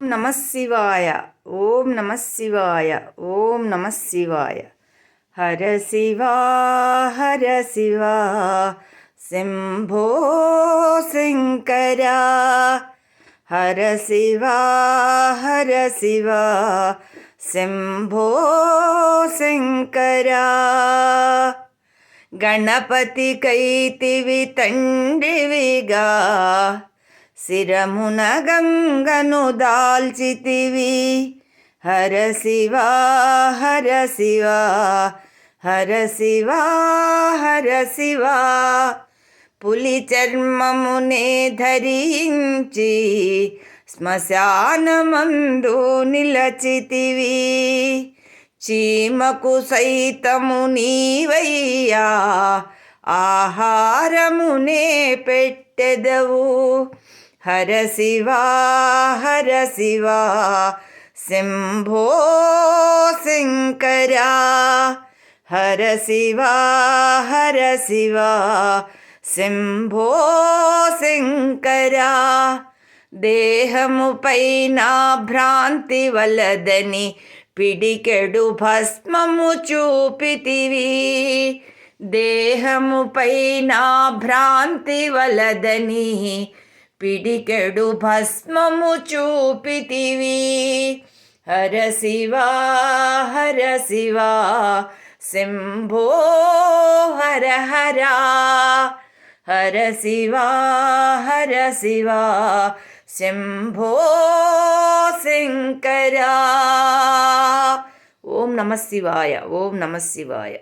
నమ శివాయ. ఓం నమ శివాయ. ఓం నమ శివాయ. హర శివా హర శివా శంభో శంకర. హర శివా హర శివా శంభో శంకర. గణపతి కైతివి తండ్రివిగా శిరమున గంగను దాల్చితివి. హర శివా హర శివా హర శివా హర శివా. పులి చర్మమునే ధరించి శ్మశానమందు నిలచితివి. చీమకు సైతము నీవయ్యా ఆహారమునే పెట్టెదవు. హర శివా హర శివా శంభో శంకర. హర శివా హర శివా శంభో శంకర. దేహముపైన భ్రాంతి వలదని పిడికెడు భస్మము చూపితివి. దేహముపైన భ్రాంతి వలదని పిడికెడు భస్మము చూపితివి. హర శివా హర శివా శంభో హర హర. హర శివా హర శివా శంభో శంకర. ఓం నమ శివాయ. ఓం నమ శివాయ.